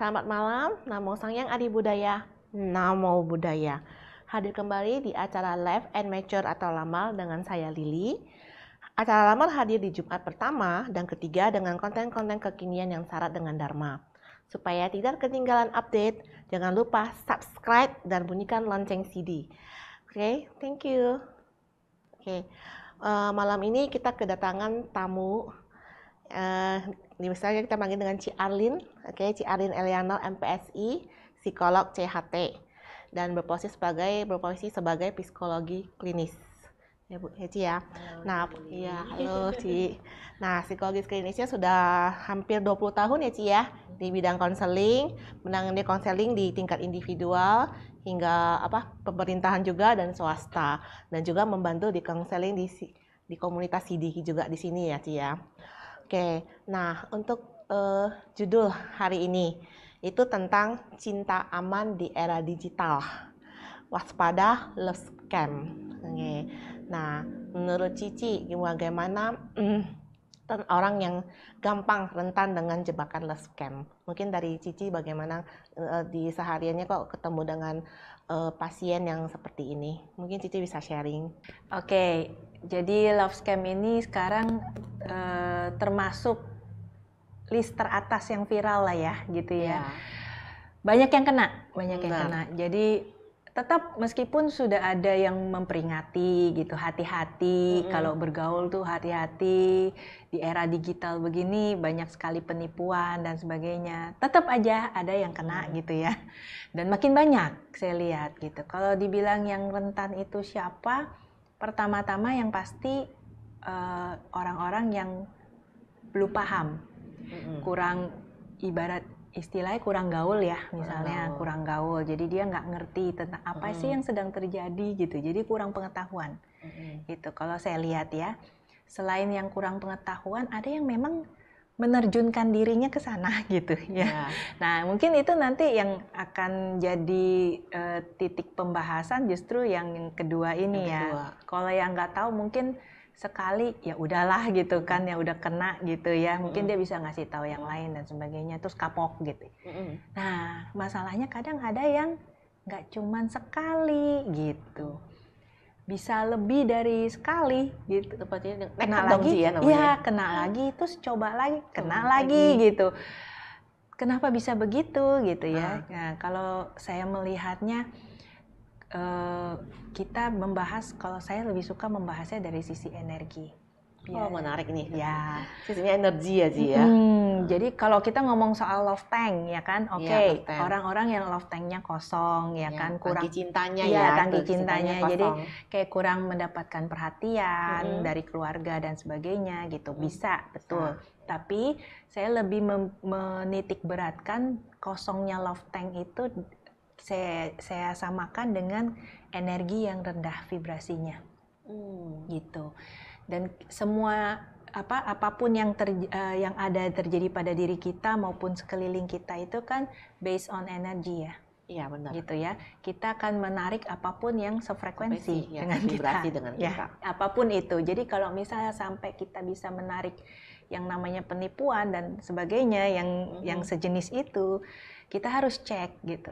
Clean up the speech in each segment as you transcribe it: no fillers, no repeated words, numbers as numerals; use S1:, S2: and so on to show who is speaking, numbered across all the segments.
S1: Selamat malam, Namo Sangyang Adi Budaya, Namo Budaya. Hadir kembali di acara Live and Mature atau Lamal dengan saya Lili. Acara Lamal hadir di Jumat pertama dan ketiga dengan konten-konten kekinian yang syarat dengan Dharma. Supaya tidak ketinggalan update, jangan lupa subscribe dan bunyikan lonceng CD. Oke, thank you. Malam ini kita kedatangan tamu. Misalnya kita panggil dengan Ci Arlin, Ci Arlin Elianor MPSI, psikolog CHT, dan berprofesi sebagai psikologi klinis. Ya Bu, ya Ci ya. Halo Ci. Nah, psikologi klinisnya sudah hampir 20 tahun ya Ci ya, di bidang konseling, menangani konseling di tingkat individual hingga pemerintahan juga dan swasta, dan juga membantu di konseling di komunitas CD juga di sini ya Ci ya. Oke, nah untuk judul hari ini itu tentang cinta aman di era digital. Waspada love scam. Oke. Nah, menurut Cici bagaimana orang yang gampang rentan dengan jebakan love scam? Mungkin dari Cici bagaimana di sehariannya kok ketemu dengan pasien yang seperti ini? Mungkin Cici bisa sharing.
S2: Oke, jadi love scam ini sekarang termasuk list teratas yang viral lah ya, gitu ya. Banyak yang kena. Jadi tetap meskipun sudah ada yang memperingati gitu, hati-hati kalau bergaul tuh hati-hati, di era digital begini banyak sekali penipuan dan sebagainya. Tetap aja ada yang kena gitu ya. Dan makin banyak saya lihat gitu. Kalau dibilang yang rentan itu siapa? Pertama-tama yang pasti orang-orang yang belum paham, kurang ibarat istilahnya kurang gaul ya, misalnya kurang gaul. Jadi dia nggak ngerti tentang apa sih yang sedang terjadi gitu. Jadi kurang pengetahuan gitu. Kalau saya lihat ya, selain yang kurang pengetahuan, ada yang memang menerjunkan dirinya ke sana gitu ya. Nah mungkin itu nanti yang akan jadi titik pembahasan justru yang kedua ini ya. Kalau yang nggak tahu mungkin sekali ya udahlah gitu kan, ya udah kena gitu ya, mungkin dia bisa ngasih tahu yang lain dan sebagainya, terus kapok gitu. Nah masalahnya kadang ada yang nggak cuman sekali gitu, bisa lebih dari sekali gitu. Kena lagi ya, kena lagi, terus coba lagi, kena lagi gitu. Kenapa bisa begitu gitu ya? Nah kalau saya melihatnya, kita membahas, kalau saya lebih suka membahasnya dari sisi energi.
S1: Menarik nih.
S2: Ya.
S1: Sisinya energi ya Ci ya.
S2: Jadi kalau kita ngomong soal love tank ya kan, orang-orang yang love tanknya kosong ya kan, kurang
S1: tangki cintanya
S2: tangki cintanya. Jadi kayak kurang mendapatkan perhatian dari keluarga dan sebagainya gitu. Bisa, betul. Tapi saya lebih menitik beratkan kosongnya love tank itu saya samakan dengan energi yang rendah vibrasinya, gitu. Dan semua apapun yang ada terjadi pada diri kita maupun sekeliling kita itu kan based on energy ya.
S1: Iya benar.
S2: Gitu ya. Kita akan menarik apapun yang sefrekuensi dengan
S1: vibrasi
S2: kita.
S1: dengan kita.
S2: Apapun itu. Jadi kalau misalnya sampai kita bisa menarik yang namanya penipuan dan sebagainya yang sejenis itu, kita harus cek gitu.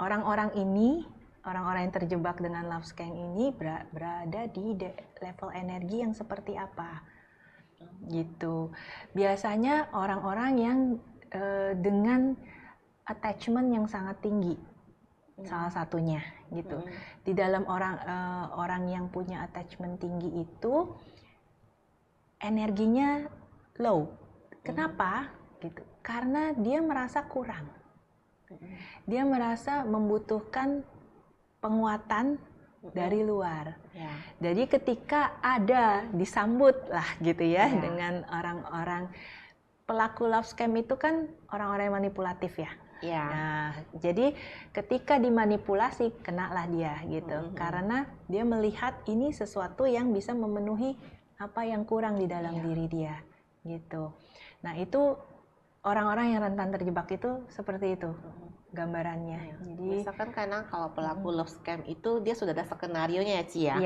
S2: Orang-orang yang terjebak dengan love scam ini berada di level energi yang seperti apa gitu. Biasanya orang-orang yang dengan attachment yang sangat tinggi, salah satunya gitu. Di dalam orang yang punya attachment tinggi itu energinya low. Kenapa gitu? Karena dia merasa kurang. Dia merasa membutuhkan penguatan dari luar. Jadi ketika ada disambut lah gitu ya dengan orang-orang pelaku love scam itu kan orang-orang yang manipulatif ya. Nah, jadi ketika dimanipulasi kenalah dia gitu. Karena dia melihat ini sesuatu yang bisa memenuhi apa yang kurang di dalam diri dia gitu. Nah, itu orang-orang yang rentan terjebak itu seperti itu gambarannya.
S1: Jadi misalkan karena kalau pelaku love scam itu dia sudah ada skenarionya ya Ci ya.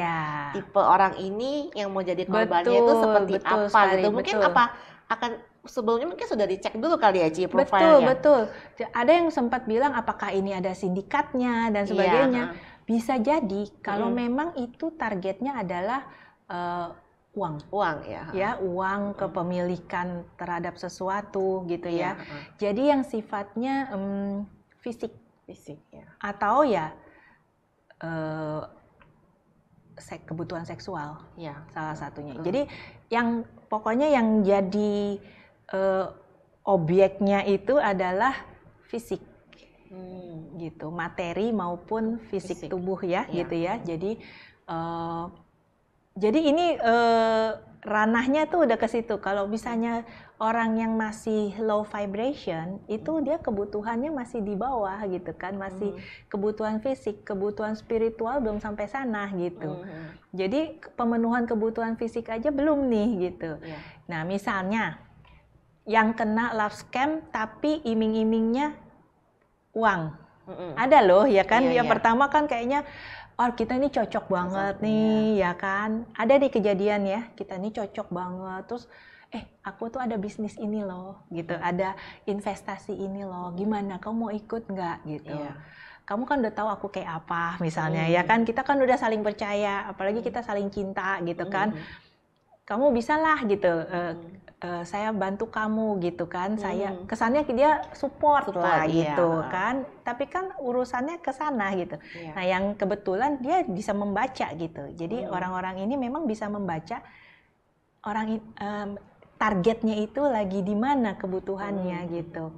S1: Tipe orang ini yang mau jadi korbannya itu seperti apa gitu. Mungkin akan sebelumnya mungkin sudah dicek dulu kali ya Ci
S2: Betul,
S1: profilnya.
S2: betul. Ada yang sempat bilang apakah ini ada sindikatnya dan sebagainya. Bisa jadi kalau memang itu targetnya adalah uang.
S1: Uang ya.
S2: Ya, uang, kepemilikan terhadap sesuatu gitu ya. Jadi yang sifatnya fisik
S1: ya.
S2: Atau ya kebutuhan seksual.
S1: Ya.
S2: Salah satunya. Jadi yang pokoknya yang jadi objeknya itu adalah fisik, gitu, materi maupun fisik tubuh ya, gitu ya. Jadi ini ranahnya tuh udah ke situ. Kalau misalnya orang yang masih low vibration, itu dia kebutuhannya masih di bawah gitu kan, masih kebutuhan fisik, kebutuhan spiritual belum sampai sana gitu. Jadi pemenuhan kebutuhan fisik aja belum nih gitu. Nah misalnya yang kena love scam tapi iming-imingnya uang. Ada loh ya kan, yang pertama kan kayaknya oh kita ini cocok banget nih ya kan. Ada di kejadian ya, kita ini cocok banget. Terus aku tuh ada bisnis ini loh gitu, ada investasi ini loh. Gimana kamu mau ikut nggak gitu. Kamu kan udah tahu aku kayak apa misalnya ya kan, kita kan udah saling percaya, apalagi kita saling cinta gitu kan. Kamu bisa lah gitu, saya bantu kamu gitu kan, saya kesannya dia support lah gitu kan, tapi kan urusannya ke sana gitu. Nah yang kebetulan dia bisa membaca gitu, jadi orang-orang ini memang bisa membaca orang targetnya itu lagi di mana kebutuhannya gitu.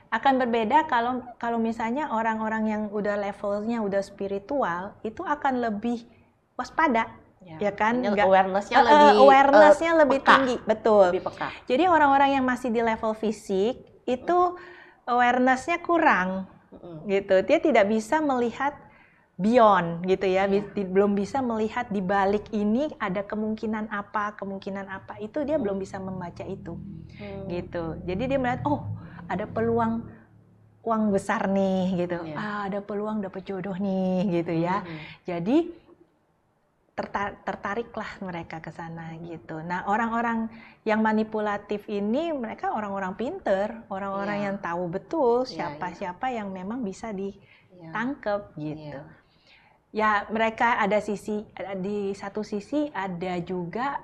S2: Akan berbeda kalau misalnya orang-orang yang udah levelnya udah spiritual itu akan lebih waspada. Ya kan, awareness-nya lebih tinggi, betul.
S1: Lebih peka.
S2: Jadi orang-orang yang masih di level fisik itu awareness-nya kurang, gitu. Dia tidak bisa melihat beyond, gitu ya. Belum bisa melihat di balik ini ada kemungkinan apa itu dia belum bisa membaca itu, gitu. Jadi dia melihat ada peluang uang besar nih, gitu. Ada peluang dapat jodoh nih, gitu ya. Jadi tertariklah mereka ke sana gitu. Nah, orang-orang yang manipulatif ini mereka orang-orang pinter, orang-orang yang tahu betul siapa-siapa yang memang bisa ditangkap gitu. Ya, mereka ada di satu sisi ada juga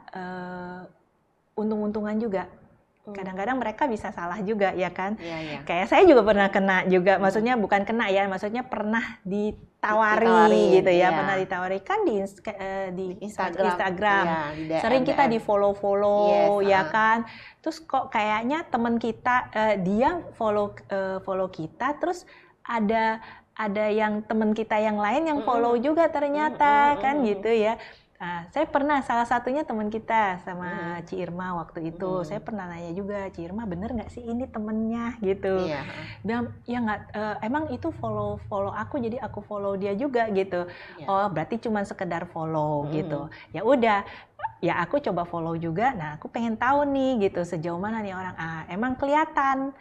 S2: untung-untungan juga. Kadang-kadang mereka bisa salah juga ya kan. Kayak saya juga pernah kena juga, maksudnya bukan kena ya, maksudnya pernah ditawari gitu ya, pernah ditawari kan di Instagram. Sering kita di follow ya kan. Terus kok kayaknya teman kita dia follow kita, terus ada yang teman kita yang lain yang follow juga ternyata kan gitu ya. Nah, saya pernah, salah satunya teman kita sama Ci Irma waktu itu, saya pernah nanya juga, Ci Irma bener nggak sih ini temennya gitu. Dan ya nggak, emang itu follow aku, jadi aku follow dia juga gitu. Oh berarti cuma sekedar follow gitu. Ya udah, ya aku coba follow juga. Nah aku pengen tahu nih gitu sejauh mana nih orang. Emang kelihatan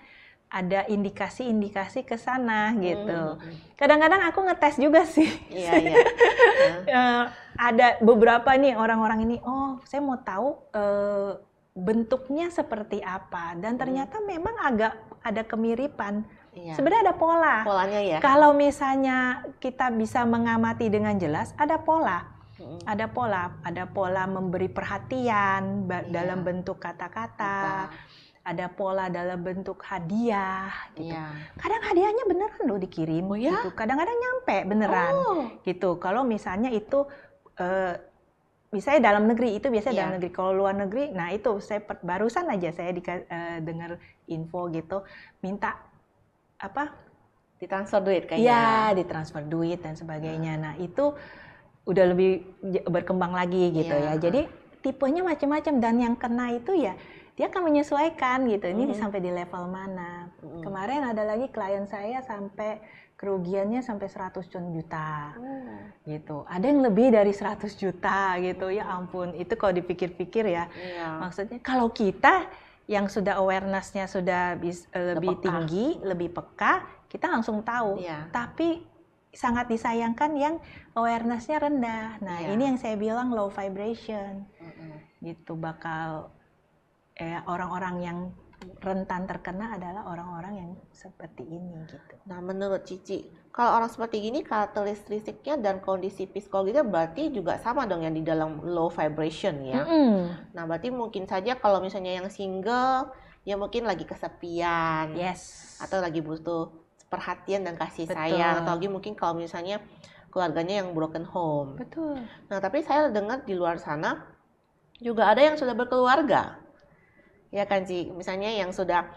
S2: ada indikasi-indikasi ke sana gitu. Kadang-kadang aku ngetes juga sih. Ada beberapa nih orang-orang ini, saya mau tahu bentuknya seperti apa, dan ternyata memang agak ada kemiripan. Sebenarnya ada polanya ya. Kalau misalnya kita bisa mengamati dengan jelas, ada pola. Ada pola memberi perhatian dalam bentuk kata-kata. Ada pola dalam bentuk hadiah gitu. Kadang hadiahnya beneran loh dikirim gitu. Kadang-kadang nyampe beneran gitu. Kalau misalnya itu misalnya dalam negeri, itu biasanya dalam negeri. Kalau luar negeri, nah itu saya barusan aja saya dengar info gitu, minta apa?
S1: Ditransfer duit kayaknya.
S2: Iya, ditransfer duit dan sebagainya. Nah itu udah lebih berkembang lagi gitu ya. Jadi tipenya macam-macam, dan yang kena itu ya dia akan menyesuaikan gitu. Ini sampai di level mana. Kemarin ada lagi klien saya sampai kerugiannya sampai 100 juta gitu. Ada yang lebih dari 100 juta gitu. Ya ampun, itu kalau dipikir-pikir ya. Maksudnya kalau kita yang sudah awareness-nya sudah lebih tinggi, lebih peka, kita langsung tahu. Tapi sangat disayangkan yang awareness-nya rendah. Nah, ini yang saya bilang low vibration. Gitu bakal orang-orang yang rentan terkena adalah orang-orang yang seperti ini gitu.
S1: Nah, menurut Cici, kalau orang seperti gini karakteristiknya dan kondisi psikologisnya berarti juga sama dong yang di dalam low vibration ya. Nah, berarti mungkin saja kalau misalnya yang single, ya mungkin lagi kesepian, atau lagi butuh perhatian dan kasih sayang, atau lagi mungkin kalau misalnya keluarganya yang broken home.
S2: Betul.
S1: Nah, tapi saya dengar di luar sana juga ada yang sudah berkeluarga. Ya kan Ci, misalnya yang sudah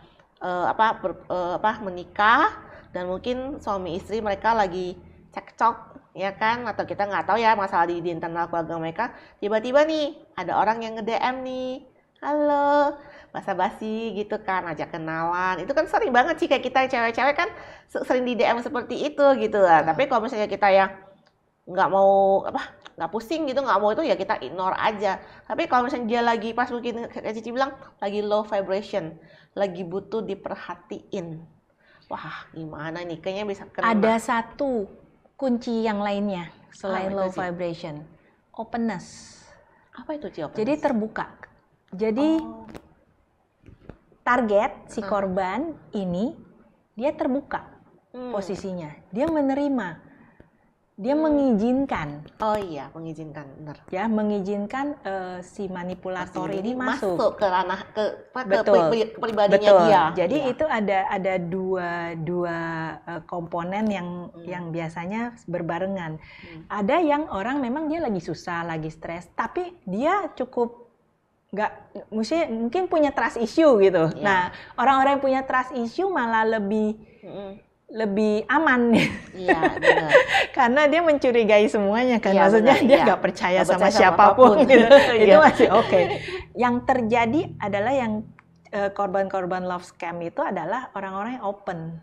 S1: menikah dan mungkin suami istri mereka lagi cekcok, ya kan, atau kita nggak tahu ya masalah di internal keluarga mereka, tiba-tiba nih ada orang yang nge-DM nih, halo, basa-basi gitu kan, ajak kenalan, itu kan sering banget sih, kayak kita cewek-cewek kan sering di DM seperti itu gitu lah. Tapi kalau misalnya kita yang nggak mau nggak pusing gitu, nggak mau itu, ya kita ignore aja. Tapi kalau misalnya dia lagi, pas mungkin kayak Cici bilang, lagi low vibration, lagi butuh diperhatiin, wah gimana nih, kayaknya bisa kena.
S2: Ada satu kunci yang lainnya selain low vibration, openness.
S1: Apa itu Ci, openness?
S2: Jadi terbuka. Jadi target si korban ini dia terbuka posisinya, dia menerima. Dia mengizinkan.
S1: Oh iya, mengizinkan, benar.
S2: Ya, mengizinkan si manipulator ini masuk
S1: ke ranah ke
S2: Betul.
S1: pribadinya dia.
S2: Jadi itu ada dua komponen yang biasanya berbarengan. Ada yang orang memang dia lagi susah, lagi stres, tapi dia cukup mungkin punya trust issue gitu. Nah, orang-orang yang punya trust issue malah lebih aman,
S1: iya, benar.
S2: Karena dia mencurigai semuanya kan, maksudnya
S1: benar,
S2: dia nggak percaya sama siapapun gitu. Itu masih oke. Yang terjadi adalah yang korban-korban love scam itu adalah orang-orang yang open,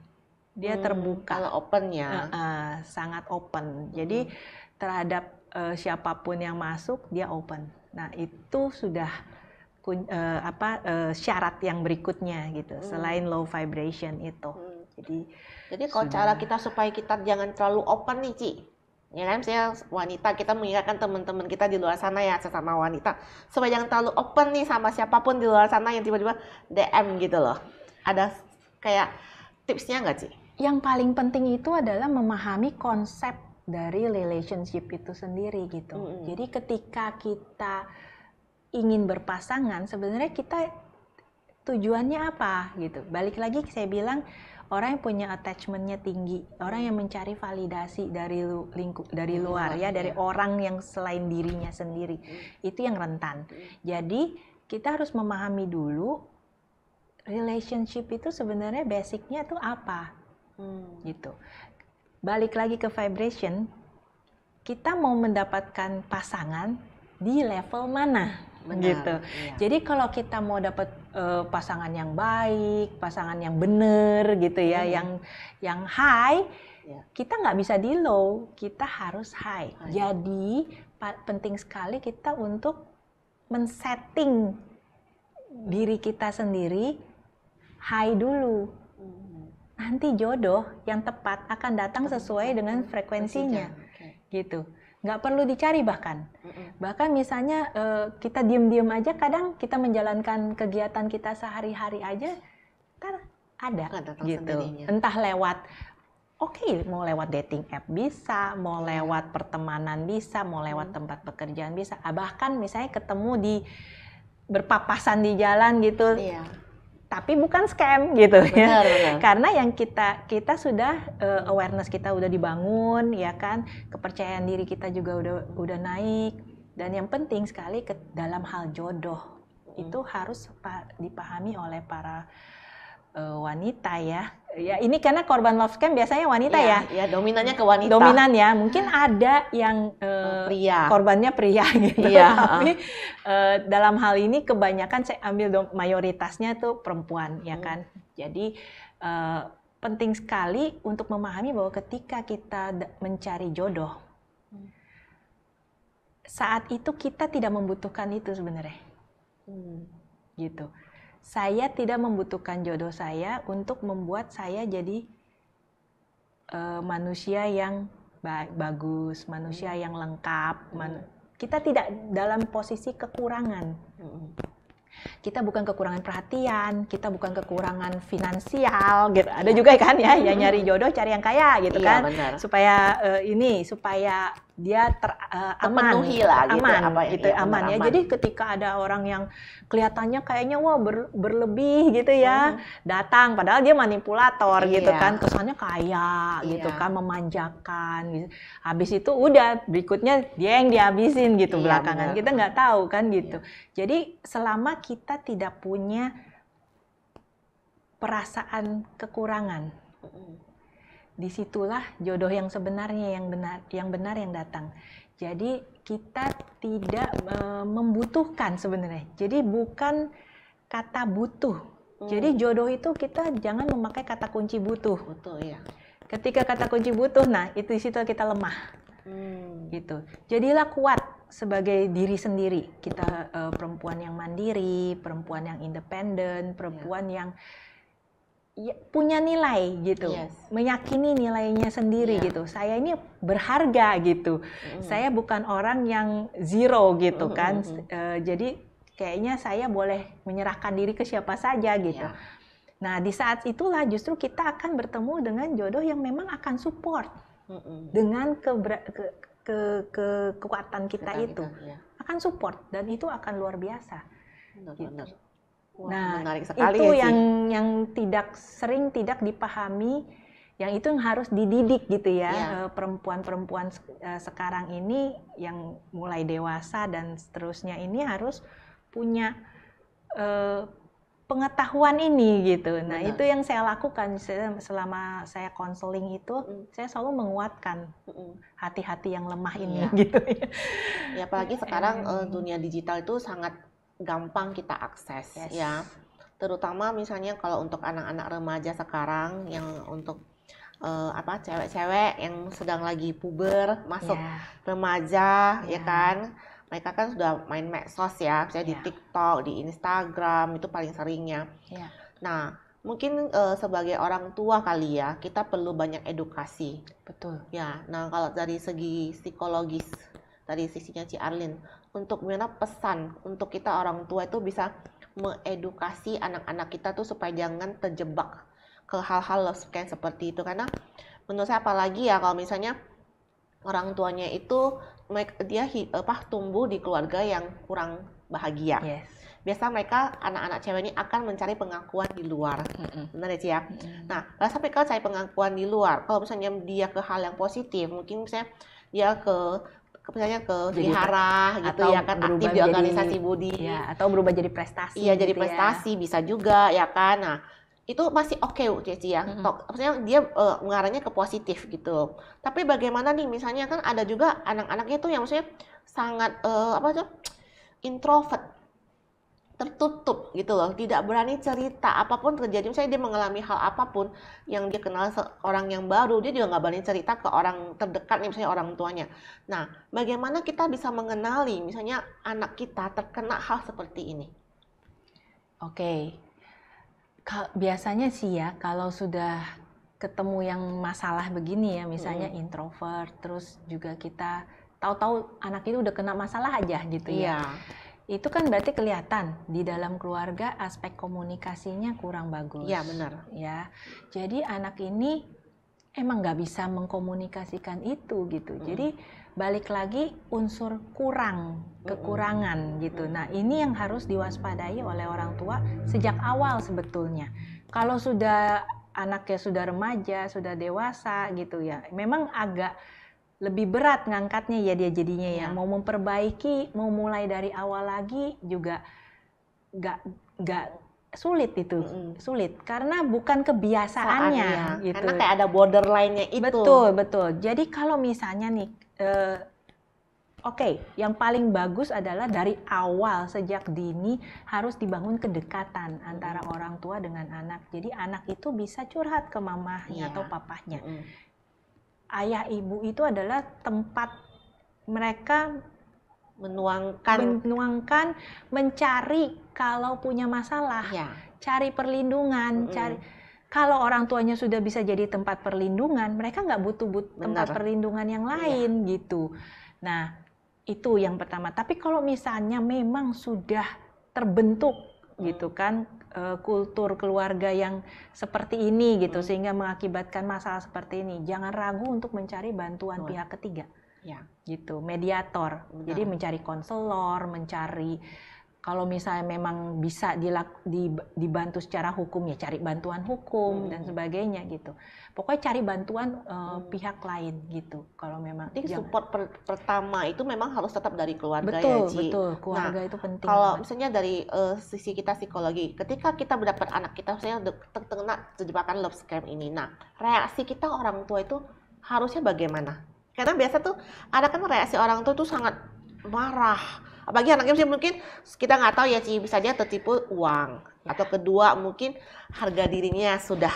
S2: dia terbuka.
S1: Kalau open ya,
S2: sangat open. Jadi terhadap siapapun yang masuk dia open. Nah itu sudah syarat yang berikutnya gitu, selain low vibration itu.
S1: Jadi kalau cara kita supaya kita jangan terlalu open nih Ci, ya kan, misalnya wanita, kita mengingatkan teman-teman kita di luar sana ya, sesama wanita, supaya jangan terlalu open nih sama siapapun di luar sana yang tiba-tiba DM gitu loh. Ada kayak tipsnya nggak Ci?
S2: Yang paling penting itu adalah memahami konsep dari relationship itu sendiri gitu. Jadi ketika kita ingin berpasangan, sebenarnya kita tujuannya apa gitu. Balik lagi saya bilang, orang yang punya attachment-nya tinggi, orang yang mencari validasi dari luar ya, dari orang yang selain dirinya sendiri, itu yang rentan. Jadi kita harus memahami dulu relationship itu sebenarnya basicnya itu apa, gitu. Balik lagi ke vibration, kita mau mendapatkan pasangan di level mana?
S1: Benar,
S2: gitu.
S1: Iya.
S2: Jadi kalau kita mau dapat pasangan yang baik, pasangan yang benar gitu ya, yang high, kita nggak bisa di low, kita harus high. Jadi penting sekali kita untuk men-setting diri kita sendiri high dulu. Nanti jodoh yang tepat akan datang sesuai dengan frekuensinya, gitu. Nggak perlu dicari bahkan misalnya kita diem-diem aja, kadang kita menjalankan kegiatan kita sehari-hari aja ntar ada gitu sendirinya. Entah lewat mau lewat dating app bisa, mau lewat pertemanan bisa, mau lewat tempat pekerjaan bisa, bahkan misalnya ketemu berpapasan di jalan gitu, tapi bukan scam gitu.
S1: Benar.
S2: Karena yang kita sudah awareness kita udah dibangun ya kan, kepercayaan diri kita juga udah naik, dan yang penting sekali dalam hal jodoh itu harus dipahami oleh para wanita ya. Ya ini karena korban love scam biasanya wanita ya.
S1: Ya dominannya ke wanita.
S2: Dominan ya. Mungkin ada yang
S1: pria.
S2: Korbannya pria gitu. Tapi dalam hal ini kebanyakan saya ambil mayoritasnya tuh perempuan ya kan. Jadi penting sekali untuk memahami bahwa ketika kita mencari jodoh, saat itu kita tidak membutuhkan itu sebenarnya. Gitu. Saya tidak membutuhkan jodoh saya untuk membuat saya jadi manusia yang bagus, manusia yang lengkap. Kita tidak dalam posisi kekurangan. Kita bukan kekurangan perhatian, kita bukan kekurangan finansial gitu. Ada juga kan ya, yang nyari jodoh cari yang kaya gitu kan,
S1: benar.
S2: supaya supaya dia aman,
S1: terpenuhi lah gitu,
S2: aman,
S1: ya,
S2: aman ya.
S1: aman.
S2: Jadi ketika ada orang yang kelihatannya kayaknya wah berlebih gitu ya, datang padahal dia manipulator gitu kan, kesannya kaya gitu kan, memanjakan gitu. Habis itu udah berikutnya dia yang dihabisin gitu belakangan. Kita nggak tahu kan gitu. Jadi selama kita tidak punya perasaan kekurangan, disitulah jodoh yang sebenarnya yang benar yang datang. Jadi kita tidak membutuhkan sebenarnya. Jadi bukan kata butuh. Jadi jodoh itu kita jangan memakai kata kunci butuh.
S1: Betul ya.
S2: Ketika kata kunci butuh, nah itu di situ kita lemah. Gitu. Jadilah kuat sebagai diri sendiri. Kita perempuan yang mandiri, perempuan yang independen, perempuan yang punya nilai gitu, meyakini nilainya sendiri gitu. Saya ini berharga gitu. Saya bukan orang yang zero gitu kan. Jadi kayaknya saya boleh menyerahkan diri ke siapa saja gitu. Nah di saat itulah justru kita akan bertemu dengan jodoh yang memang akan support dengan kekuatan kita itu, akan support dan itu akan luar biasa. Gitu.
S1: Wah,
S2: nah,
S1: menarik sekali
S2: itu
S1: ya,
S2: yang sering tidak dipahami, yang itu yang harus dididik gitu ya. Perempuan-perempuan sekarang ini yang mulai dewasa dan seterusnya ini harus punya pengetahuan ini gitu. Nah, itu yang saya lakukan selama saya konseling itu, saya selalu menguatkan hati-hati yang lemah ini gitu ya.
S1: Ya, apalagi sekarang dunia digital itu sangat gampang kita akses ya, terutama misalnya kalau untuk anak-anak remaja sekarang yang untuk cewek-cewek yang sedang lagi puber masuk remaja ya kan, mereka kan sudah main medsos ya, misalnya di TikTok, di Instagram itu paling seringnya. Nah mungkin sebagai orang tua kali ya kita perlu banyak edukasi.
S2: Betul
S1: ya. Nah kalau dari segi psikologis, dari sisinya Ci Arlin, untuk gimana pesan untuk kita orang tua itu bisa mengedukasi anak-anak kita tuh supaya jangan terjebak ke hal-hal love scam seperti itu. Karena menurut saya apalagi ya kalau misalnya orang tuanya itu dia tumbuh di keluarga yang kurang bahagia. Biasa mereka anak-anak cewek ini akan mencari pengakuan di luar. Benar ya Ci ya? Nah, kalau sampai kalau cari pengakuan di luar, kalau misalnya dia ke hal yang positif, mungkin misalnya dia misalnya ke vihara gitu ya kan, aktif di organisasi budi
S2: atau berubah jadi prestasi.
S1: Iya, jadi prestasi bisa juga ya kan. Nah itu masih oke Cici ya. Maksudnya dia mengarahnya ke positif gitu. Tapi bagaimana nih misalnya kan ada juga anak-anaknya tuh yang maksudnya sangat introvert, tertutup gitu loh, tidak berani cerita apapun terjadi. Misalnya dia mengalami hal apapun yang dia kenal orang yang baru, dia juga nggak berani cerita ke orang terdekat, misalnya orang tuanya. Nah, bagaimana kita bisa mengenali misalnya anak kita terkena hal seperti ini?
S2: Oke, biasanya sih ya kalau sudah ketemu yang masalah begini ya, misalnya introvert, terus juga kita tahu-tahu anak itu udah kena masalah aja gitu ya. Itu kan berarti kelihatan di dalam keluarga aspek komunikasinya kurang bagus.
S1: Iya benar.
S2: Ya, jadi anak ini emang nggak bisa mengkomunikasikan itu gitu. Jadi balik lagi unsur kekurangan gitu. Nah ini yang harus diwaspadai oleh orang tua sejak awal sebetulnya. Kalau sudah anaknya sudah remaja, sudah dewasa gitu ya, memang agak lebih berat ngangkatnya ya dia jadinya ya. Mau memperbaiki, mau mulai dari awal lagi juga nggak sulit itu. Sulit karena bukan kebiasaannya gitu.
S1: Karena kayak ada borderline-nya itu.
S2: Betul. Jadi kalau misalnya nih yang paling bagus adalah dari awal sejak dini harus dibangun kedekatan antara orang tua dengan anak. Jadi anak itu bisa curhat ke mamahnya atau papahnya. Ayah ibu itu adalah tempat mereka menuangkan, mencari kalau punya masalah, cari perlindungan, kalau orang tuanya sudah bisa jadi tempat perlindungan, mereka nggak butuh tempat perlindungan yang lain gitu. Nah itu yang pertama. Tapi kalau misalnya memang sudah terbentuk gitu kan, kultur keluarga yang seperti ini gitu, sehingga mengakibatkan masalah seperti ini. Jangan ragu untuk mencari bantuan pihak ketiga, gitu, mediator. Jadi mencari konselor, mencari, kalau misalnya memang bisa dibantu secara hukum, ya cari bantuan hukum dan sebagainya gitu. Pokoknya cari bantuan pihak lain gitu. Kalau memang
S1: support pertama itu memang harus tetap dari keluarga,
S2: betul,
S1: ya Ci.
S2: Betul, keluarga itu penting.
S1: Kalau misalnya dari sisi kita psikologi, ketika kita mendapat anak kita misalnya terkena jebakan love scam ini, nah reaksi kita orang tua itu harusnya bagaimana? Karena biasa tuh ada kan reaksi orang tua tuh sangat marah. Apalagi anaknya mungkin kita nggak tahu ya Ci, bisa dia tertipu uang, atau kedua mungkin harga dirinya sudah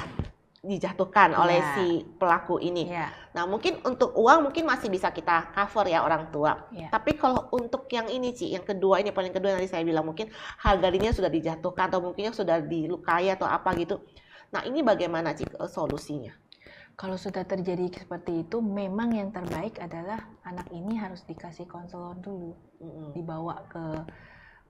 S1: dijatuhkan oleh si pelaku ini. Nah mungkin untuk uang mungkin masih bisa kita cover ya orang tua. Tapi kalau untuk yang ini Ci, yang kedua ini, paling kedua nanti saya bilang mungkin harga dirinya sudah dijatuhkan atau mungkin sudah dilukai atau apa gitu. Nah ini bagaimana Ci solusinya?
S2: Kalau sudah terjadi seperti itu, memang yang terbaik adalah anak ini harus dikasih konselor dulu, dibawa ke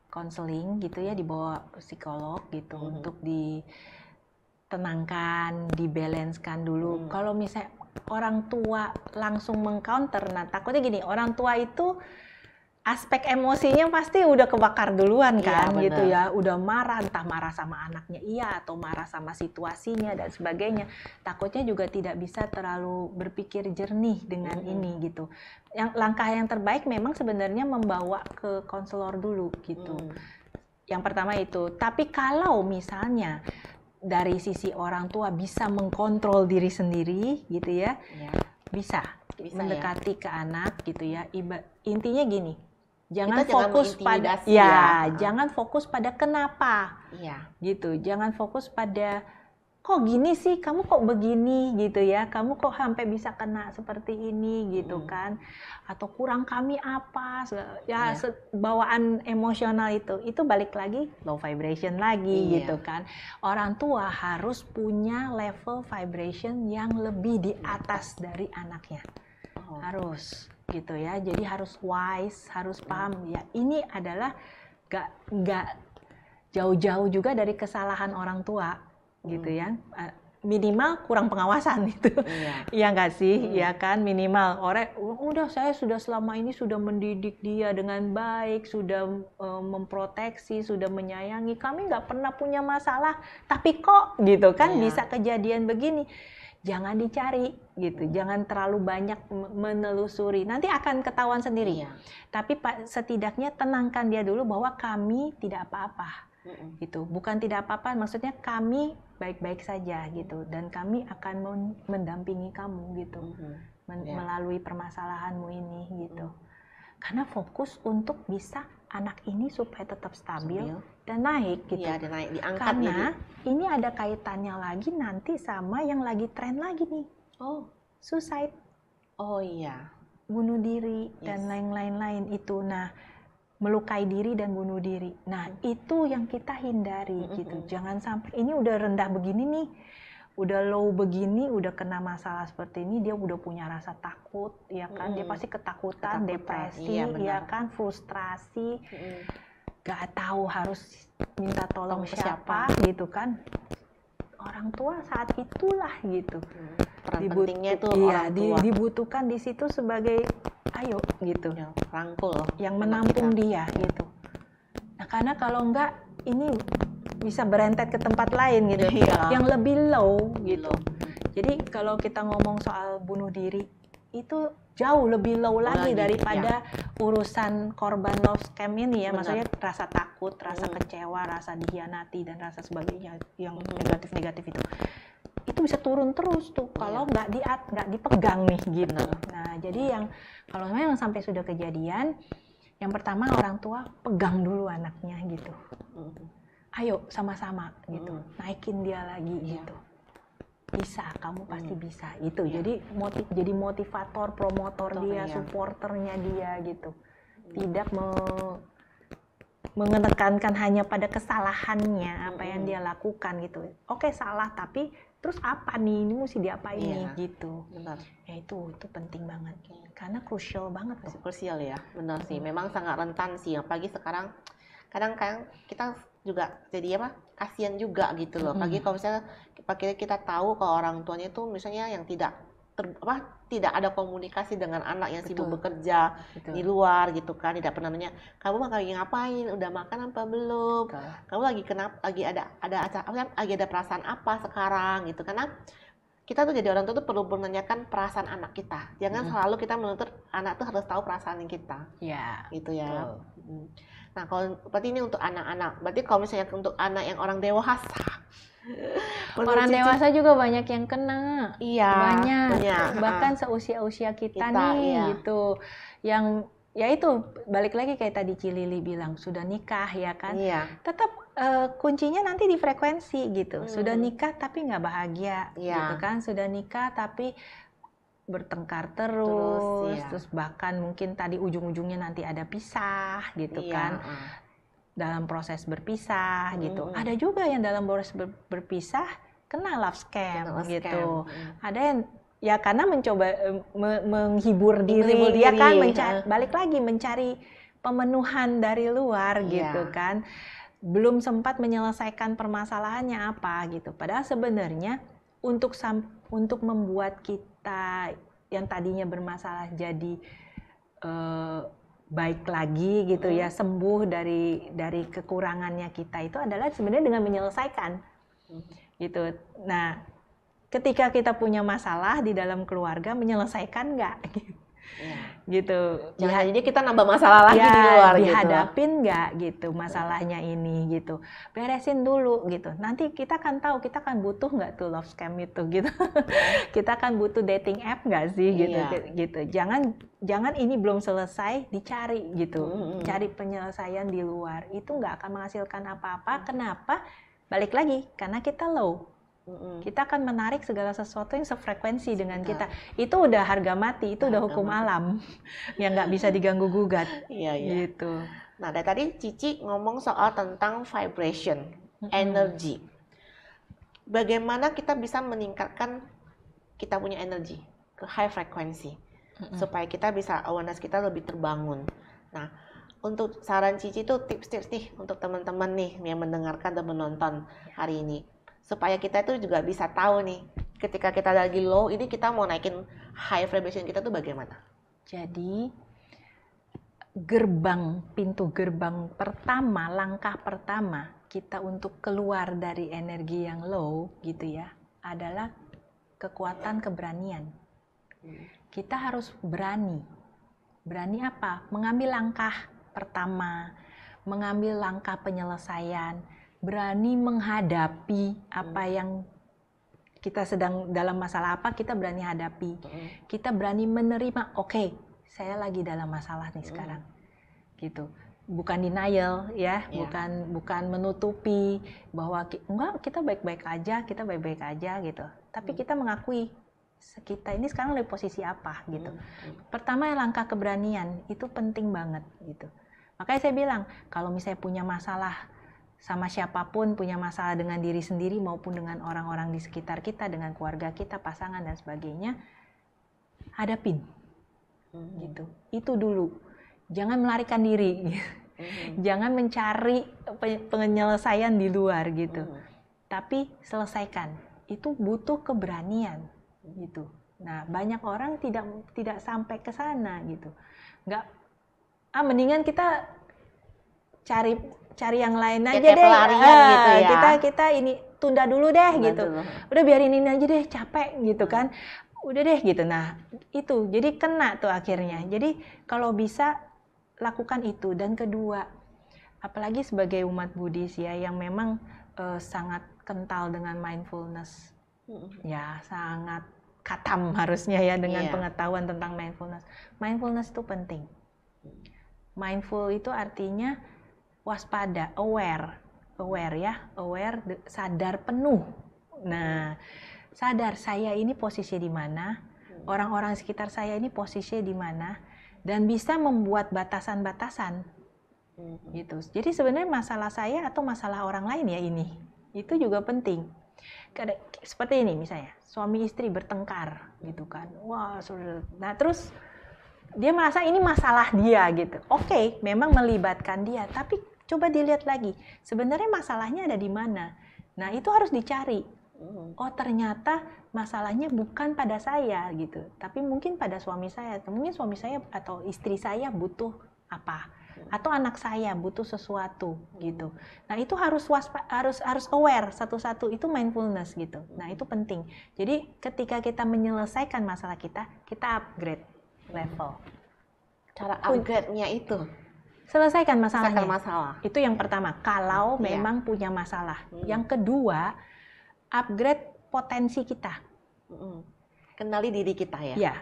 S2: konseling gitu ya, dibawa psikolog gitu untuk ditenangkan, dibalancekan dulu. Kalau misalnya orang tua langsung mengcounter, nah takutnya gini, orang tua itu aspek emosinya pasti udah kebakar duluan kan, gitu ya, udah marah, entah marah sama anaknya atau marah sama situasinya dan sebagainya. Takutnya juga tidak bisa terlalu berpikir jernih dengan ini gitu. Langkah yang terbaik memang sebenarnya membawa ke konselor dulu gitu. Yang pertama itu. Tapi kalau misalnya dari sisi orang tua bisa mengkontrol diri sendiri gitu ya, bisa mendekati ke anak gitu ya. Intinya gini, jangan fokus pada jangan fokus pada kenapa, gitu. Jangan fokus pada kok gini sih, kamu kok begini gitu ya, kamu kok sampai bisa kena seperti ini gitu kan, atau kurang kami apa ya, bawaan emosional itu balik lagi low vibration lagi gitu kan. Orang tua harus punya level vibration yang lebih di atas dari anaknya, harus gitu ya. Jadi harus wise, harus paham ya, ini adalah gak jauh-jauh juga dari kesalahan orang tua gitu ya, minimal kurang pengawasan itu, ya nggak sih, ya kan, minimal orang udah saya sudah selama ini sudah mendidik dia dengan baik, sudah memproteksi, sudah menyayangi, kami nggak pernah punya masalah, tapi kok gitu kan bisa kejadian begini. Jangan dicari gitu, jangan terlalu banyak menelusuri, nanti akan ketahuan sendiri. Tapi setidaknya tenangkan dia dulu bahwa kami tidak apa-apa, gitu. Bukan tidak apa-apa, maksudnya kami baik-baik saja gitu, dan kami akan mendampingi kamu gitu, melalui permasalahanmu ini gitu. Karena fokus untuk bisa anak ini supaya tetap stabil dan naik gitu.
S1: Iya, naik, diangkat.
S2: Karena ini ada kaitannya lagi nanti sama yang lagi tren lagi nih. Suicide. Bunuh diri dan lain-lain itu. Nah, melukai diri dan bunuh diri. Nah, itu yang kita hindari gitu. Jangan sampai ini udah rendah begini nih, udah low begini, udah kena masalah seperti ini, dia udah punya rasa takut, ya kan? Dia pasti ketakutan, depresi, ya kan? Frustrasi, gak tahu harus minta tolong siapa gitu kan? Orang tua saat itulah gitu.
S1: Peran pentingnya itu orang tua.
S2: Dibutuhkan di situ sebagai ayo gitu,
S1: rangkul,
S2: yang menampung dia gitu. Nah, karena kalau enggak ini bisa berentet ke tempat lain gitu, yang lebih low gitu. Jadi kalau kita ngomong soal bunuh diri itu jauh lebih low lagi daripada urusan korban love scam ini ya. Maksudnya rasa takut, rasa kecewa, rasa dikhianati dan rasa sebagainya yang negatif-negatif itu bisa turun terus tuh kalau nggak dipegang nih gitu. Nah, jadi yang kalau memang sampai sudah kejadian, yang pertama orang tua pegang dulu anaknya gitu. Ayo sama-sama gitu, naikin dia lagi gitu. Bisa, kamu pasti bisa itu. Jadi jadi motivator, promotor dia, supporternya dia gitu. Tidak mengenekankan hanya pada kesalahannya, apa yang dia lakukan gitu. Oke, salah, tapi terus apa nih, ini mesti diapain nih gitu.
S1: Benar.
S2: Ya itu penting banget. Karena krusial banget.
S1: Krusial ya, benar sih. Memang sangat rentan sih, apalagi sekarang kadang-kadang kita juga jadi apa, kasihan juga gitu loh. Apalagi kalau misalnya kita tahu kalau orang tuanya itu misalnya yang tidak ada komunikasi dengan anak yang sibuk bekerja di luar gitu kan, tidak pernah nanya kamu lagi ngapain, udah makan apa belum, kamu lagi kenapa, lagi ada perasaan apa sekarang gitu. Karena kita tuh jadi orang tua tuh perlu menanyakan perasaan anak kita, jangan selalu kita menuntut anak tuh harus tahu perasaan kita, gitu ya. Nah kalau berarti ini untuk anak-anak, berarti kalau misalnya untuk anak yang orang dewasa,
S2: orang dewasa juga banyak yang kena, banyak. Bahkan seusia-usia kita nih gitu, yang ya itu balik lagi kayak tadi Cilili bilang sudah nikah ya kan, tetap kuncinya nanti di frekuensi gitu. Sudah nikah tapi nggak bahagia gitu kan, sudah nikah tapi bertengkar terus bahkan mungkin tadi ujung-ujungnya nanti ada pisah gitu kan. Dalam proses berpisah gitu. Ada juga yang dalam proses berpisah kena love scam gitu. Ada yang ya karena mencoba menghibur diri dia kan, balik lagi mencari pemenuhan dari luar gitu kan. Belum sempat menyelesaikan permasalahannya apa gitu. Padahal sebenarnya untuk membuat kita yang tadinya bermasalah jadi baik lagi gitu ya, sembuh dari kekurangannya kita itu adalah sebenarnya dengan menyelesaikan gitu. Nah, ketika kita punya masalah di dalam keluarga, menyelesaikan nggak gitu.
S1: Jangan jadi kita nambah masalah lagi di luar gitu.
S2: Dihadapin nggak gitu masalahnya ini gitu. Beresin dulu gitu. Nanti kita kan tahu kita kan butuh nggak tuh love scam itu gitu. Kita kan butuh dating app nggak sih gitu. Jangan ini belum selesai dicari gitu. Cari penyelesaian di luar itu nggak akan menghasilkan apa-apa. Kenapa? Balik lagi karena kita low. Kita akan menarik segala sesuatu yang sefrekuensi dengan kita. Itu udah harga mati, itu udah hukum alam yang nggak bisa diganggu gugat. Gitu.
S1: Nah dari tadi Cici ngomong soal tentang vibration, energi. Bagaimana kita bisa meningkatkan kita punya energi ke high frequency supaya kita bisa awareness kita lebih terbangun. Nah untuk saran Cici itu tips-tips nih untuk teman-teman nih yang mendengarkan dan menonton hari ini. Supaya kita itu juga bisa tahu nih, ketika kita lagi low, ini kita mau naikin high vibration kita tuh bagaimana?
S2: Jadi, pintu gerbang pertama, langkah pertama kita untuk keluar dari energi yang low gitu ya, adalah kekuatan keberanian. Kita harus berani. Berani apa? Mengambil langkah pertama, mengambil langkah penyelesaian, berani menghadapi apa yang kita sedang dalam masalah apa, kita berani hadapi. Kita berani menerima, oke, saya lagi dalam masalah nih sekarang. Gitu. Bukan denial ya, bukan menutupi bahwa enggak kita baik-baik aja gitu. Tapi kita mengakui kita ini sekarang di posisi apa gitu. Pertama langkah keberanian itu penting banget gitu. Makanya saya bilang, kalau misalnya punya masalah sama siapapun, punya masalah dengan diri sendiri maupun dengan orang-orang di sekitar kita, dengan keluarga kita, pasangan dan sebagainya, hadapin. Gitu. Itu dulu. Jangan melarikan diri. Jangan mencari penyelesaian di luar gitu. Tapi selesaikan. Itu butuh keberanian gitu. Nah, banyak orang tidak sampai ke sana gitu. Nggak, mendingan kita cari yang lain aja deh,
S1: gitu ya.
S2: Kita ini tunda dulu deh gitu. Udah biarin ini aja deh, capek gitu kan. Udah deh gitu. Nah itu jadi kena tuh akhirnya. Jadi kalau bisa lakukan itu. Dan kedua, apalagi sebagai umat Buddhis ya yang memang sangat kental dengan mindfulness, ya sangat khatam harusnya ya dengan pengetahuan tentang mindfulness. Mindfulness itu penting. Mindful itu artinya waspada, aware ya, sadar penuh. Nah, sadar saya ini posisi di mana, orang-orang sekitar saya ini posisi di mana, dan bisa membuat batasan-batasan. Gitu. Jadi sebenarnya masalah saya atau masalah orang lain ya ini, itu juga penting. Seperti ini misalnya, suami istri bertengkar gitu kan. Wah, nah terus dia merasa ini masalah dia gitu. Oke, memang melibatkan dia, tapi Coba dilihat lagi, sebenarnya masalahnya ada di mana. Nah, itu harus dicari. Oh, ternyata masalahnya bukan pada saya gitu, tapi mungkin pada suami saya. Mungkin suami saya atau istri saya butuh apa, atau anak saya butuh sesuatu gitu. Nah, itu harus harus aware satu-satu, itu mindfulness gitu. Nah, itu penting. Jadi ketika kita menyelesaikan masalah kita upgrade level.
S1: Cara upgrade-nya itu
S2: Selesaikan masalahnya.
S1: masalah.
S2: Itu yang pertama, kalau memang punya masalah. Yang kedua, upgrade potensi kita.
S1: Kenali diri kita ya.
S2: Ya,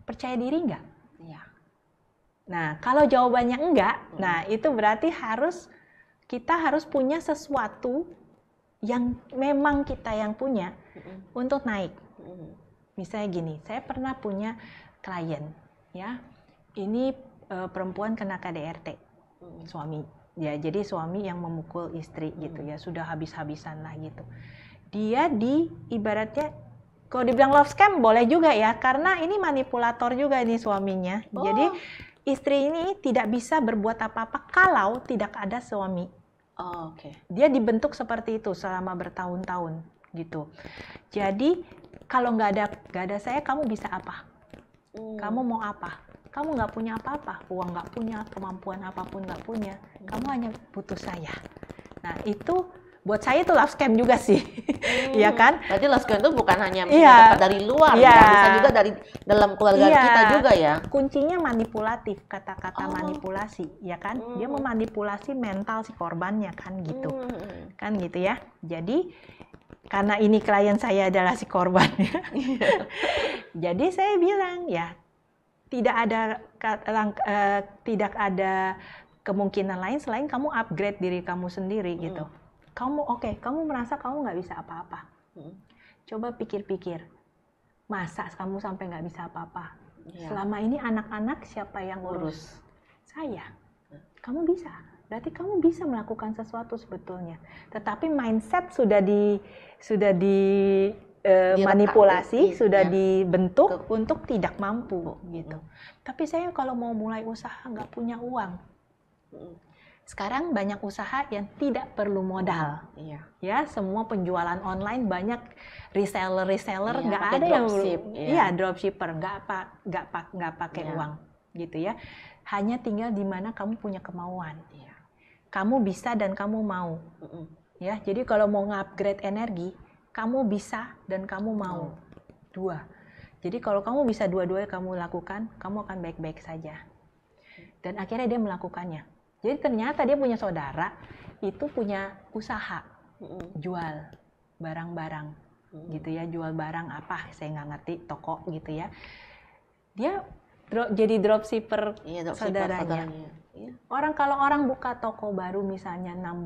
S2: percaya diri enggak?
S1: Iya.
S2: Nah, kalau jawabannya enggak, nah itu berarti kita harus punya sesuatu yang memang kita yang punya untuk naik. Misalnya gini, saya pernah punya klien, ya, ini perempuan kena KDRT, suami, ya, jadi suami yang memukul istri gitu ya, sudah habis-habisan lah gitu. Dia ibaratnya, kalau dibilang love scam boleh juga ya, karena ini manipulator juga nih suaminya. Jadi istri ini tidak bisa berbuat apa-apa kalau tidak ada suami. Dia dibentuk seperti itu selama bertahun-tahun gitu. Jadi kalau nggak ada saya, kamu bisa apa? Kamu mau apa? Kamu nggak punya apa-apa, uang nggak punya, kemampuan apapun nggak punya. Kamu hanya butuh saya. Nah, itu buat saya itu love scam juga sih. Iya kan?
S1: Berarti love scam itu bukan hanya dapat dari luar, ya, bisa juga dari dalam keluarga kita juga ya.
S2: Kuncinya manipulatif, kata-kata manipulasi, ya kan? Dia memanipulasi mental si korbannya kan gitu. Kan gitu ya. Jadi karena ini klien saya adalah si korbannya. Jadi saya bilang ya, tidak ada kemungkinan lain selain kamu upgrade diri kamu sendiri gitu. Kamu kamu merasa kamu nggak bisa apa-apa. Coba pikir-pikir, masa kamu sampai nggak bisa apa-apa? Selama ini anak-anak siapa yang urus? Saya. Kamu bisa. Berarti kamu bisa melakukan sesuatu sebetulnya. Tetapi mindset sudah manipulasi, sudah dibentuk untuk tidak mampu gitu. Tapi saya kalau mau mulai usaha nggak punya uang. Sekarang banyak usaha yang tidak perlu modal. Ya, semua penjualan online banyak reseller nggak ada yang dropshipper nggak pakai uang gitu ya. Hanya tinggal di mana kamu punya kemauan. Kamu bisa dan kamu mau. Ya, jadi kalau mau nge-upgrade energi, kamu bisa dan kamu mau. Dua. Jadi kalau kamu bisa dua-duanya kamu lakukan, kamu akan baik-baik saja. Dan akhirnya dia melakukannya. Jadi ternyata dia punya saudara, itu punya usaha, jual barang-barang, gitu ya, jual barang apa, saya nggak ngerti, toko gitu ya. Dia jadi dropshipper saudaranya. Kalau orang buka toko baru misalnya 6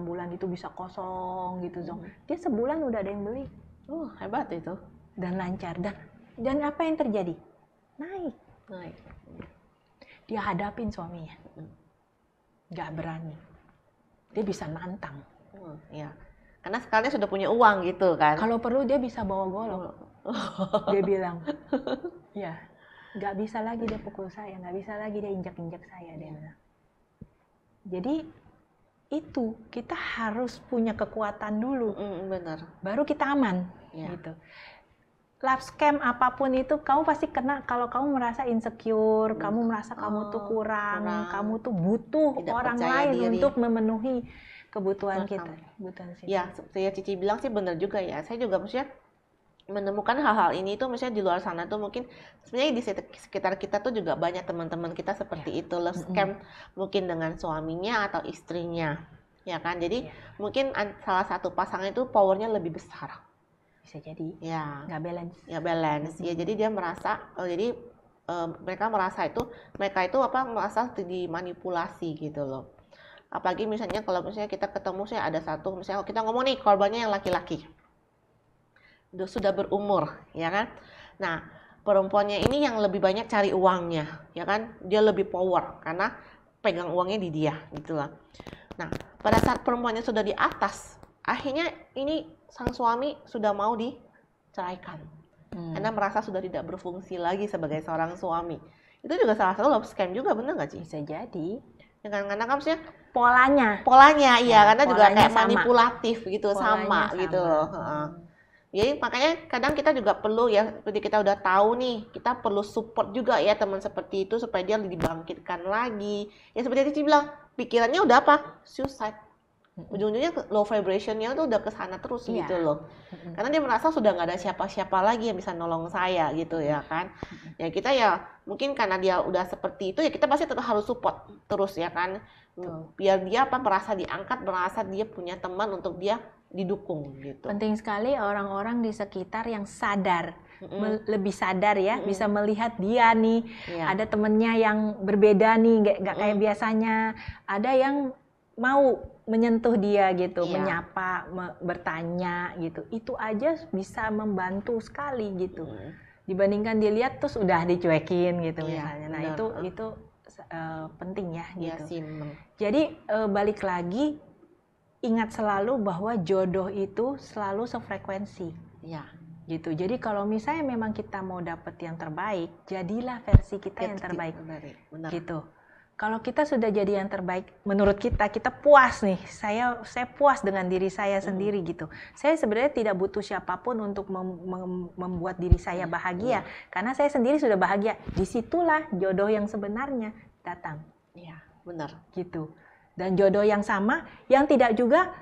S2: bulan itu bisa kosong gitu, dia sebulan udah ada yang beli.
S1: Hebat itu.
S2: Dan lancar. Dan apa yang terjadi? Naik. Dia hadapin suaminya. Nggak berani. Dia bisa nantang.
S1: Karena sekarang dia sudah punya uang gitu kan.
S2: Kalau perlu dia bisa bawa golok. Dia bilang, ya, nggak bisa lagi dia pukul saya, nggak bisa lagi dia injak-injak saya, dia bilang. Jadi itu kita harus punya kekuatan dulu,
S1: benar.
S2: baru kita aman, gitu. Love scam apapun itu kamu pasti kena kalau kamu merasa insecure, kamu merasa kamu tuh kurang, kamu tuh butuh orang lain untuk memenuhi kebutuhan kita.
S1: Ya, saya Cici bilang sih benar juga ya. Saya juga maksudnya menemukan hal-hal ini tuh misalnya di luar sana tuh mungkin sebenarnya di sekitar kita tuh juga banyak teman-teman kita seperti itu, love scam mungkin dengan suaminya atau istrinya, ya kan? Jadi mungkin salah satu pasangan itu powernya lebih besar.
S2: Bisa jadi.
S1: Ya.
S2: Nggak balance.
S1: Ya balance. Ya jadi dia merasa, mereka merasa merasa dimanipulasi gitu loh. Apalagi misalnya kalau misalnya kita ketemu ada satu, misalnya kita ngomong nih korbannya yang laki-laki. Sudah berumur, ya kan? Nah, perempuannya ini yang lebih banyak cari uangnya, ya kan? Dia lebih power karena pegang uangnya di dia, gitulah. Nah, pada saat perempuannya sudah di atas, akhirnya ini sang suami sudah mau diceraikan, karena merasa sudah tidak berfungsi lagi sebagai seorang suami. Itu juga salah satu love scam juga, benar nggak sih?
S2: Bisa jadi.
S1: Ya kan, karena kan maksudnya
S2: polanya
S1: iya, karena juga
S2: polanya
S1: kayak
S2: sama.
S1: manipulatif gitu,
S2: Polanya
S1: sama gitu loh. Jadi makanya kadang kita juga perlu ya, seperti kita udah tahu nih, kita perlu support juga ya teman seperti itu supaya dia dibangkitkan lagi. Ya seperti Cici bilang, pikirannya udah apa? Suicide. Ujung-ujungnya low vibrationnya tuh udah ke sana terus
S2: Iya.
S1: gitu loh. Karena dia merasa sudah nggak ada siapa-siapa lagi yang bisa nolong saya gitu ya kan. Ya kita ya mungkin karena dia udah seperti itu ya kita pasti tetap harus support terus ya kan. Biar dia apa merasa diangkat, merasa dia punya teman untuk dia didukung gitu.
S2: Penting sekali orang-orang di sekitar yang sadar, lebih sadar ya, bisa melihat dia nih, ada temennya yang berbeda nih, nggak kayak biasanya, ada yang mau menyentuh dia gitu, menyapa, bertanya gitu, itu aja bisa membantu sekali gitu. Dibandingkan dilihat terus udah dicuekin gitu misalnya. Nah itu penting ya gitu. Jadi balik lagi, ingat selalu bahwa jodoh itu selalu sefrekuensi. Gitu. Jadi kalau misalnya memang kita mau dapet yang terbaik, jadilah versi kita yang terbaik.
S1: Benar.
S2: Gitu. Kalau kita sudah jadi yang terbaik, menurut kita puas nih. Saya puas dengan diri saya sendiri gitu. Saya sebenarnya tidak butuh siapapun untuk membuat diri saya bahagia, karena saya sendiri sudah bahagia. Disitulah jodoh yang sebenarnya datang.
S1: Iya, benar.
S2: Gitu. Dan jodoh yang sama, yang tidak juga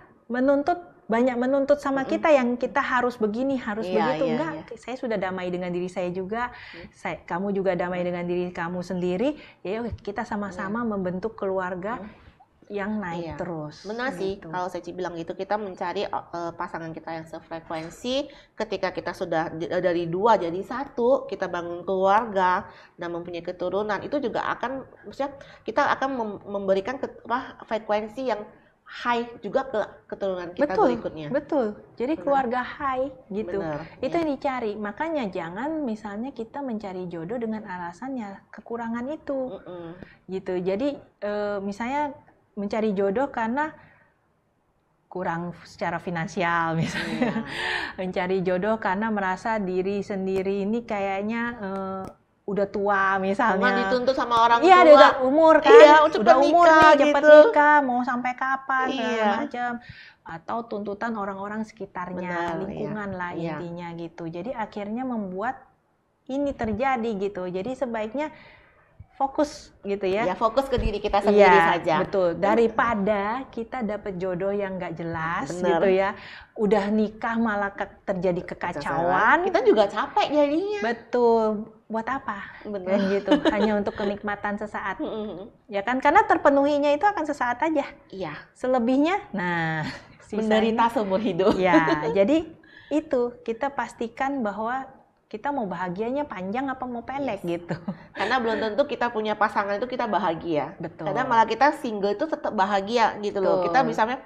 S2: banyak menuntut sama kita yang kita harus begini, harus begitu. Enggak, saya sudah damai dengan diri saya juga, kamu juga damai dengan diri kamu sendiri, ya kita sama-sama membentuk keluarga yang naik terus.
S1: Benar sih, kalau saya bilang gitu, kita mencari pasangan kita yang sefrekuensi. Ketika kita sudah dari 2 jadi 1, kita bangun keluarga dan mempunyai keturunan, itu juga akan, maksudnya kita akan memberikan frekuensi yang high juga ke keturunan kita berikutnya.
S2: Betul. Jadi keluarga high gitu.
S1: Benar,
S2: itu yang dicari. Makanya jangan misalnya kita mencari jodoh dengan alasannya kekurangan itu. Gitu. Jadi misalnya mencari jodoh karena kurang secara finansial misalnya. Mencari jodoh karena merasa diri sendiri ini kayaknya udah tua misalnya.
S1: Cuma dituntut sama orang tua.
S2: Iya, udah umur kan. Udah umur nih, cepet
S1: gitu.
S2: nikah, mau sampai kapan, segala macam. Atau tuntutan orang-orang sekitarnya, lingkungan lah intinya gitu. Jadi akhirnya membuat ini terjadi gitu. Jadi sebaiknya fokus gitu ya.
S1: Ya, fokus ke diri kita sendiri saja.
S2: Betul. Daripada kita dapet jodoh yang nggak jelas gitu ya. Udah nikah malah terjadi kekacauan.
S1: Kita juga capek jadinya.
S2: Betul. Buat apa? Benar. Gitu. Hanya untuk kenikmatan sesaat. Ya kan? Karena terpenuhinya itu akan sesaat aja.
S1: Iya.
S2: Selebihnya, nah,
S1: menderita seumur hidup.
S2: Ya, jadi itu kita pastikan bahwa kita mau bahagianya panjang apa mau pendek gitu.
S1: Karena belum tentu kita punya pasangan itu kita bahagia.
S2: Betul.
S1: Karena malah kita single itu tetap bahagia gitu loh. Kita misalnya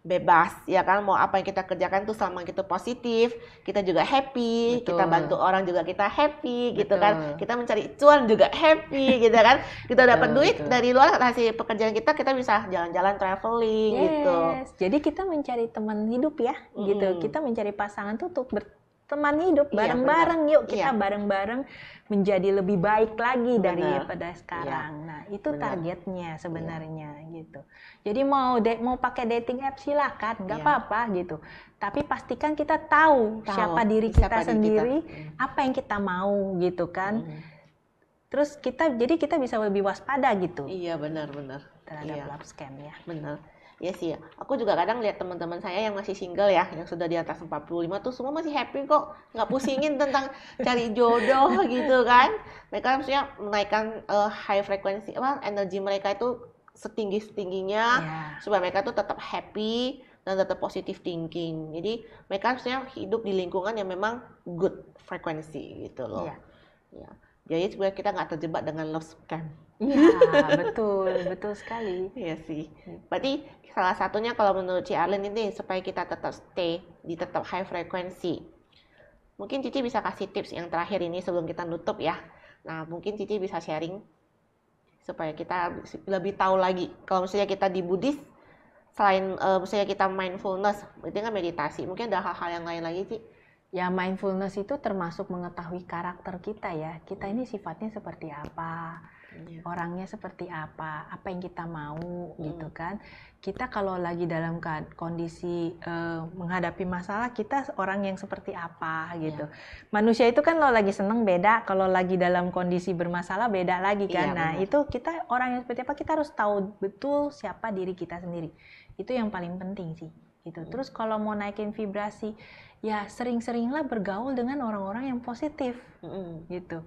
S1: bebas ya kan, mau apa yang kita kerjakan tuh selama kita positif, kita juga happy, kita bantu orang juga kita happy gitu kan, kita mencari cuan juga happy gitu kan, kita dapat duit dari luar hasil pekerjaan kita bisa jalan-jalan traveling gitu.
S2: Jadi kita mencari teman hidup ya gitu, kita mencari pasangan tuh untuk teman hidup bareng-bareng, yuk kita bareng-bareng menjadi lebih baik lagi daripada sekarang. Nah itu targetnya sebenarnya gitu. Jadi mau pakai dating app silakan, nggak apa-apa gitu. Tapi pastikan kita tahu siapa diri kita sendiri, apa yang kita mau gitu kan. Terus kita bisa lebih waspada gitu.
S1: Iya benar.
S2: Terhadap love scam ya.
S1: Benar. Iya sih, aku juga kadang lihat teman-teman saya yang masih single ya, yang sudah di atas 45 tuh semua masih happy kok, nggak pusingin tentang cari jodoh gitu kan. Mereka maksudnya menaikkan high frekuensi, energi mereka itu setinggi-tingginya supaya mereka tuh tetap happy dan tetap positive thinking. Jadi mereka maksudnya hidup di lingkungan yang memang good frekuensi gitu loh. Ya. Jadi supaya kita nggak terjebak dengan love scam.
S2: Iya, betul sekali.
S1: Iya sih. Berarti salah satunya kalau menurut Ci Arlene ini supaya kita tetap stay di tetap high frequency. Mungkin Cici bisa kasih tips yang terakhir ini sebelum kita nutup ya. Nah, mungkin Cici bisa sharing supaya kita lebih tahu lagi. Kalau misalnya kita di Buddhis, selain misalnya kita mindfulness, itu kan meditasi. Mungkin ada hal-hal yang lain lagi, Ci?
S2: Ya, mindfulness itu termasuk mengetahui karakter kita ya. Kita ini sifatnya seperti apa. orangnya seperti apa yang kita mau gitu kan. Kita kalau lagi dalam kondisi menghadapi masalah, kita orang yang seperti apa gitu. Manusia itu kan kalau lagi seneng beda, kalau lagi dalam kondisi bermasalah beda lagi kan. Nah itu kita orang yang seperti apa, kita harus tahu betul siapa diri kita sendiri. Itu yang paling penting sih gitu. Terus kalau mau naikin vibrasi, ya sering-seringlah bergaul dengan orang-orang yang positif gitu.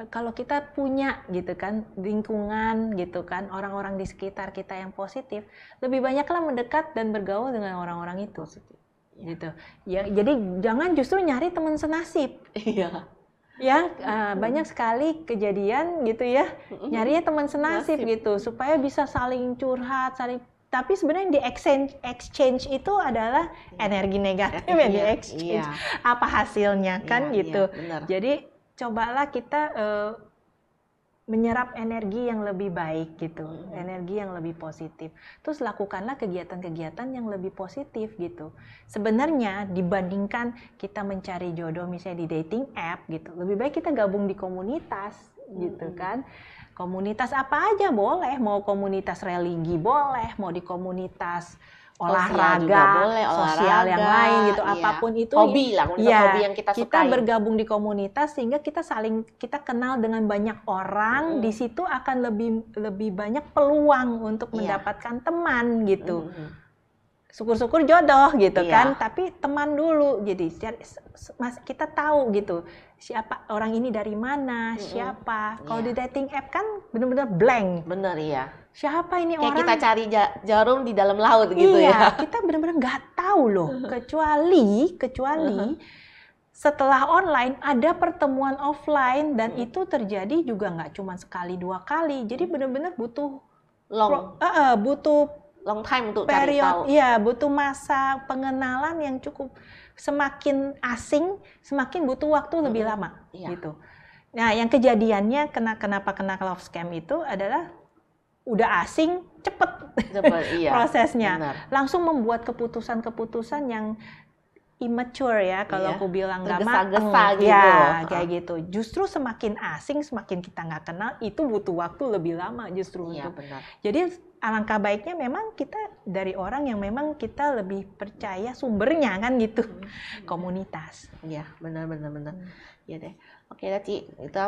S2: Kalau kita punya gitu kan lingkungan gitu kan, orang-orang di sekitar kita yang positif, lebih banyaklah mendekat dan bergaul dengan orang-orang itu gitu ya. Jadi jangan justru nyari teman senasib ya. Banyak sekali kejadian gitu ya, nyarinya teman senasib gitu supaya bisa saling curhat, tapi sebenarnya di exchange itu adalah energi negatif yang di exchange. Apa hasilnya kan gitu. Jadi cobalah kita menyerap energi yang lebih baik gitu, energi yang lebih positif. Terus lakukanlah kegiatan-kegiatan yang lebih positif gitu. Sebenarnya dibandingkan kita mencari jodoh misalnya di dating app gitu, lebih baik kita gabung di komunitas gitu kan. Komunitas apa aja boleh, mau komunitas religi boleh, mau di komunitas olahraga,
S1: boleh,
S2: sosial yang lain gitu, apapun itu
S1: hobi lah, hobi yang kita sukai.
S2: Kita bergabung di komunitas sehingga kita kenal dengan banyak orang, di situ akan lebih banyak peluang untuk mendapatkan teman gitu. Syukur-syukur jodoh gitu kan, tapi teman dulu. Jadi kita tahu gitu siapa orang ini, dari mana, siapa. Kalau di dating app kan benar-benar blank.
S1: Bener
S2: Siapa ini
S1: kayak
S2: orang?
S1: Kita cari jarum di dalam laut gitu ya.
S2: Kita benar-benar nggak tahu loh. Kecuali setelah online ada pertemuan offline dan itu terjadi juga nggak cuma sekali dua kali. Jadi benar-benar butuh
S1: long time untuk
S2: cari tahu. Iya, butuh masa pengenalan yang cukup. Semakin asing, semakin butuh waktu lebih lama gitu. Nah, yang kejadiannya kenapa kena love scam itu adalah udah asing, cepet prosesnya.
S1: Benar.
S2: Langsung membuat keputusan-keputusan yang immature ya, kalau aku bilang nggak mateng
S1: gitu.
S2: Ya, kayak gitu. Justru semakin asing, semakin kita nggak kenal, itu butuh waktu lebih lama justru untuk.
S1: Benar.
S2: Jadi alangkah baiknya memang kita dari orang yang memang kita lebih percaya sumbernya kan gitu, komunitas.
S1: Iya, benar. Ya deh. Oke, Ci, itu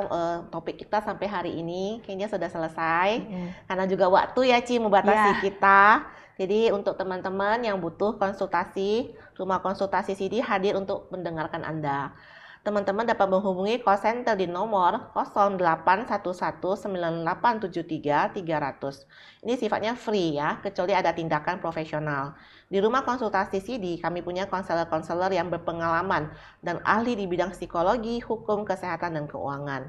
S1: topik kita sampai hari ini kayaknya sudah selesai. Karena juga waktu ya, Ci, membatasi kita. Jadi untuk teman-teman yang butuh konsultasi, Rumah Konsultasi CD hadir untuk mendengarkan Anda. Teman-teman dapat menghubungi call center di nomor 08119873 300. Ini sifatnya free ya, kecuali ada tindakan profesional. Di Rumah Konsultasi CD, kami punya konselor-konselor yang berpengalaman dan ahli di bidang psikologi, hukum, kesehatan, dan keuangan.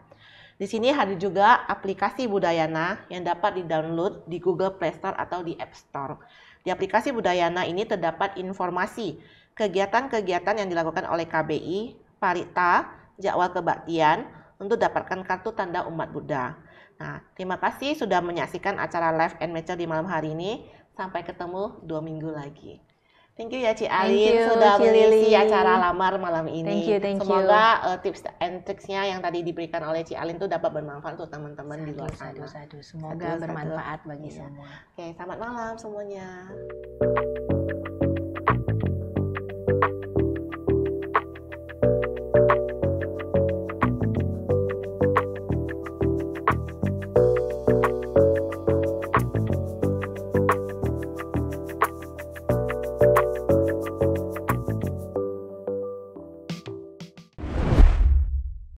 S1: Di sini hadir juga aplikasi Budayana yang dapat di-download di Google Play Store atau di App Store. Di aplikasi Budayana ini terdapat informasi kegiatan-kegiatan yang dilakukan oleh KBI, Parita, jadwal kebaktian untuk dapatkan kartu tanda umat Buddha. Nah, terima kasih sudah menyaksikan acara Live and Mature di malam hari ini. Sampai ketemu 2 minggu lagi. Thank you ya Ci Alin sudah mengisi acara lamar malam ini.
S2: Thank you.
S1: Semoga tips and tricksnya yang tadi diberikan oleh Ci Alin itu dapat bermanfaat untuk teman-teman di luar sana.
S2: Semoga bermanfaat bagi semua.
S1: Oke, selamat malam semuanya.